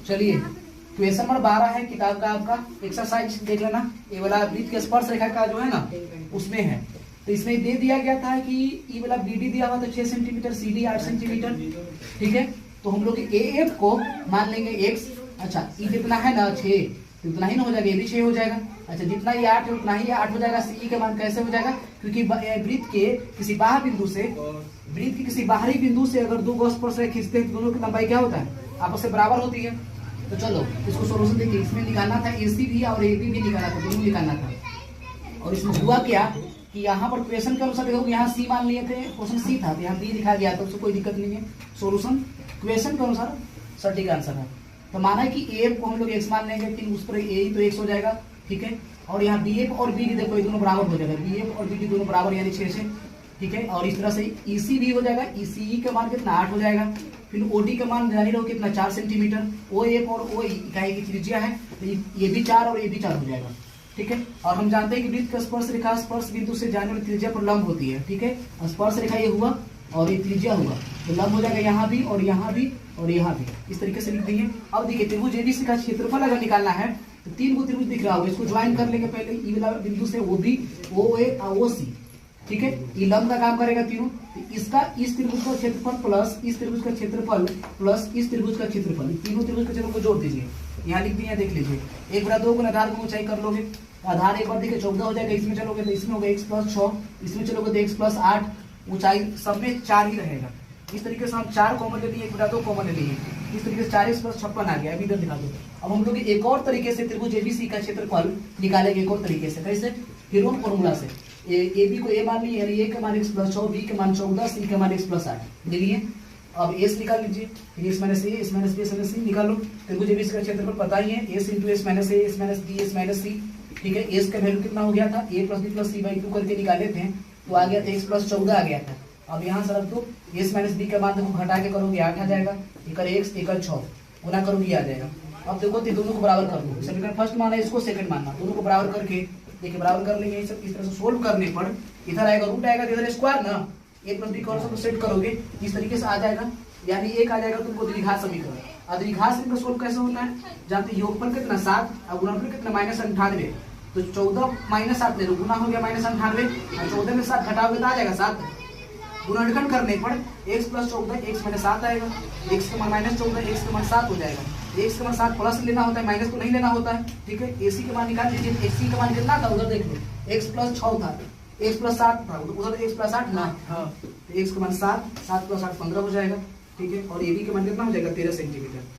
चलिए question number 12 है किताब का आपका, एक्सरसाइज देख लेना। ये वाला वृत्त के स्पर्श रेखा का जो है ना उसमें है, तो इसमें दे दिया गया था कि ये वाला बीडी दिया हुआ था 6 सेंटीमीटर, सीडी 8 सेंटीमीटर, ठीक है। तो हम लोग एएफ को मान लेंगे x, अच्छा ई जितना है ना 6 तो उतना ही ना हो जाएगा, ये भी 6 हो जाएगा। अच्छा जितना ये 8 है उतना ही 8 हो जाएगा। सी का मान कैसे हो जाएगा, क्योंकि वृत्त के किसी बाहर बिंदु से, वृत्त के किसी बाहरी बिंदु से अगर दो गो स्पर्श रेखा खींचते हैं तो दोनों की लंबाई क्या होता है, आपस में बराबर होती है। तो चलो इसको सोल्यूशन देखिए, इसमें निकालना था एसी भी और एबी भी निकालना था, दोनों निकालना था। और इसमें हुआ क्या कि यहाँ पर क्वेश्चन के अनुसार देखो, यहाँ सी मान लिए थे, क्वेश्चन सी था तो यहाँ बी लिखा गया था, उसको कोई दिक्कत नहीं है। सोल्यूशन क्वेश्चन के अनुसार सटीक आंसर है। तो माना कि ए को हम लोग एक्स मान लेंगे, फिर उस पर ए तो एक्स हो जाएगा, ठीक है। और यहाँ बी एफ और बी डी देखो ये दोनों बराबर हो जाएगा, बी एफ और बी डी दोनों बराबर यानी 6 से, ठीक है। और इस तरह से ईसी भी हो जाएगा, ईसी का मान कितना 8 हो जाएगा। फिर ओडी का मान जानी रहो कितना 4 सेंटीमीटर, ओ एफ और ओ इकाई की त्रिज्या है, तो ये भी 4 और ये भी 4 हो जाएगा, ठीक है। और हम जानते हैं कि वृत्त का स्पर्श रेखा स्पर्श बिंदु से जाने वाली त्रिज्या पर लंब होती है, ठीक है। स्पर्श रेखा ये हुआ और ये त्रिज्या हुआ, तो लंब हो जाएगा यहाँ भी और यहाँ भी और यहाँ भी, इस तरीके से लिख देंगे। अब देखिए त्रिभुज एबीसी का क्षेत्रफल अगर निकालना है तो 3 को त्रिभुज दिख रहा होगा, इसको ज्वाइन कर लेंगे पहले ई वाला बिंदु से, वो भी ओ ए ओ सी, ठीक है। ये लंब का काम करेगा तीनों, तो इसका इस त्रिभुज का क्षेत्रफल प्लस इस त्रिभुज का क्षेत्रफल प्लस इस त्रिभुज का क्षेत्रफल, तीनों त्रिभुज का क्षेत्रफल को जोड़ दीजिए, यहाँ लिख दिए, देख लीजिए। 1/2 गुना आधार को ऊंचाई कर लोगे, आधार एक बार देखिए 14 हो जाएगा, इसमें चलोगे तो इसमें होगा x + 6, इसमें चलोगे तो x + 8, ऊंचाई सब में 4 ही रहेगा। इस तरीके से हम 4 कॉमन ले लिए, 1/2 कॉमन ले लिए, इस तरीके से 4x + 56 आ गया। अभी इधर दिखा दो। अब हम लोग एक और तरीके से त्रिभुज एबीसी का क्षेत्रफल निकालेंगे, एक और तरीके से, कैसे, हेरोन फॉर्मूला से। ए बी को ए मान लिए, यानी ए का मान x + 6, बी का मान 14, सी का मान x + 8 ले लिए। अब एस निकाल लीजिए, फिर s - a, s - b, s - c निकालो। त्रिभुज एबीसी का क्षेत्रफल पता ही है, s × s - a, s - b, s - c, ठीक है। एस का वैल्यू कितना हो गया था, a + b + c/2 करके निकाले थे, तो आ गया था x + 14 आ गया था। अब यहाँ से रख दो, s - b का मान देखो घटा के करोगे 8 आ जाएगा, एकड़ x एकड़ 6 गुना करोगे आ जाएगा। अब देखो दोनों को बराबर कर दो, सेकंड फर्स्ट माना, इसको सेकंड मानना, दोनों को बराबर करके देखिए बराबर कर लेंगे। इस तरह से सोल्व करने पर इधर आएगा रूट आएगा, इधर स्क्वायर ना, a + b को सेट करोगे इस तरीके से आ जाएगा, यानी एक आ जाएगा तुमको द्विघात समीकरण। और द्विघात समीकरण सोल्व कैसे होता है, जानते हैं, योगफल कितना 7 और गुणनफल कितना -98, तो 14 - 7 ले लो, गुना हो गया -98 और 14 में 7 घटाओगे तो आ जाएगा 7। गुणनखंड करने पर x + 14 x - 7 आएगा, x का मान -14 x का मान 7 हो जाएगा। x का मान 7 प्लस लेना होता है, माइनस तो नहीं लेना होता है, ठीक है। ac का मान निकाल लीजिए, ac का मान कितना था उधर देख लो, x + 6 था, x + 7 था उधर, x + 8 ना, तो x का मान 7 + 8 15 हो जाएगा, ठीक है। और ab का मान कितना हो जाएगा 13 सेंटीमीटर।